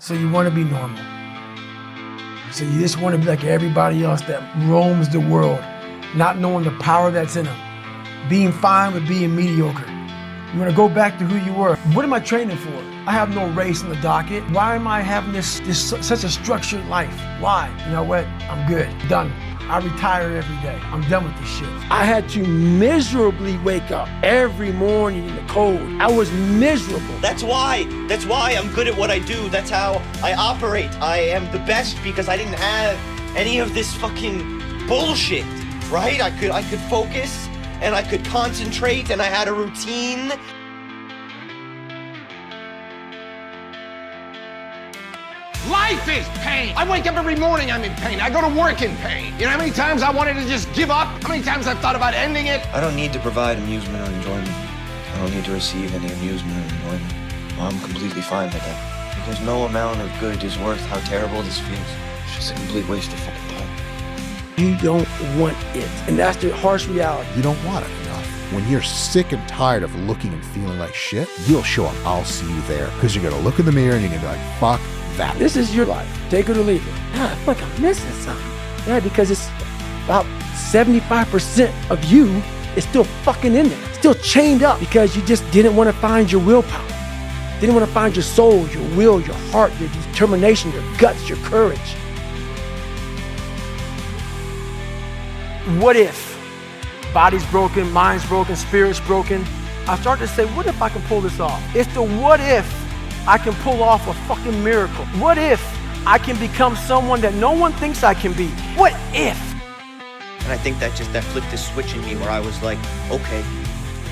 So you want to be normal. So you just want to be like everybody else that roams the world, not knowing the power that's in them. Being fine with being mediocre. You want to go back to who you were. What am I training for? I have no race in the docket. Why am I having this such a structured life? Why? You know what? I'm good. Done. I retire every day. I'm done with this shit. I had to miserably wake up every morning in the cold. I was miserable. That's why I'm good at what I do. That's how I operate. I am the best because I didn't have any of this fucking bullshit, right? I could focus and I could concentrate and I had a routine. Life is pain. I wake up every morning, I'm in pain. I go to work in pain. You know how many times I wanted to just give up? How many times I've thought about ending it? I don't need to provide amusement or enjoyment. I don't need to receive any amusement or enjoyment. I'm completely fine with that. Because no amount of good is worth how terrible this feels. It's just a complete waste of fucking time. You don't want it. And that's the harsh reality. You don't want it enough. When you're sick and tired of looking and feeling like shit, you'll show up. I'll see you there. Because you're going to look in the mirror and you're going to be like, fuck that. This is your life. Take it or leave it. God, I feel like I'm missing something. Yeah, because it's about 75% of you is still fucking in there. Still chained up because you just didn't want to find your willpower. Didn't want to find your soul, your will, your heart, your determination, your guts, your courage. What if? Body's broken, mind's broken, spirit's broken. I started to say, what if I can pull this off? It's the what if I can pull off a fucking miracle. What if I can become someone that no one thinks I can be? What if? And I think that flipped the switch in me where I was like, okay,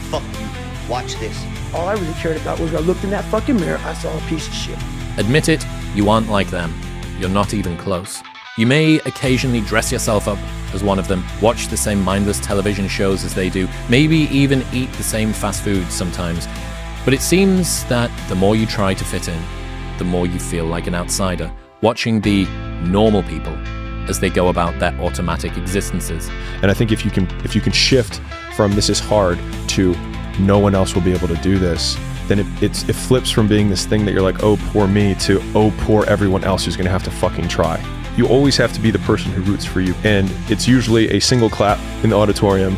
fuck you, watch this. All I really cared about was when I looked in that fucking mirror, I saw a piece of shit. Admit it, you aren't like them. You're not even close. You may occasionally dress yourself up as one of them, watch the same mindless television shows as they do, maybe even eat the same fast food sometimes. But it seems that the more you try to fit in, the more you feel like an outsider, watching the normal people as they go about their automatic existences. And I think if you can shift from this is hard to no one else will be able to do this, then it flips from being this thing that you're like, oh, poor me, to oh, poor everyone else who's gonna have to fucking try. You always have to be the person who roots for you. And it's usually a single clap in the auditorium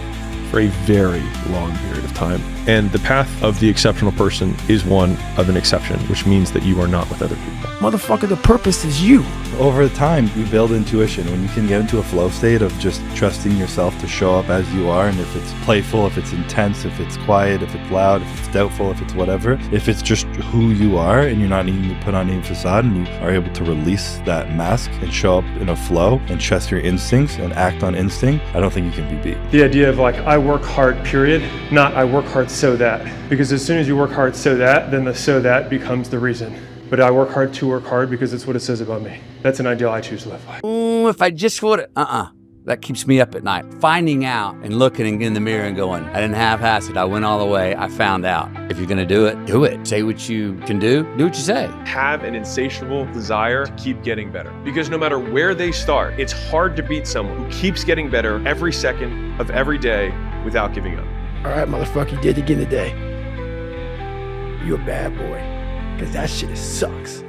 for a very long period of time. And the path of the exceptional person is one of an exception, which means that you are not with other people. Motherfucker, the purpose is you. Over time, you build intuition. When you can get into a flow state of just trusting yourself to show up as you are, and if it's playful, if it's intense, if it's quiet, if it's loud, if it's doubtful, if it's whatever, if it's just who you are and you're not needing to put on any facade and you are able to release that mask and show up in a flow and trust your instincts and act on instinct, I don't think you can be beat. The idea of like, I work hard, period, not I work hard so that. Because as soon as you work hard so that, then the so that becomes the reason. But I work hard to work hard because it's what it says about me. That's an ideal I choose to live by. If I just would, that keeps me up at night. Finding out and looking in the mirror and going, I didn't half-ass it, I went all the way, I found out. If you're gonna do it, do it. Say what you can do what you say. Have an insatiable desire to keep getting better. Because no matter where they start, it's hard to beat someone who keeps getting better every second of every day without giving up. All right, motherfucker, you did it again today. You a bad boy. Because that shit sucks.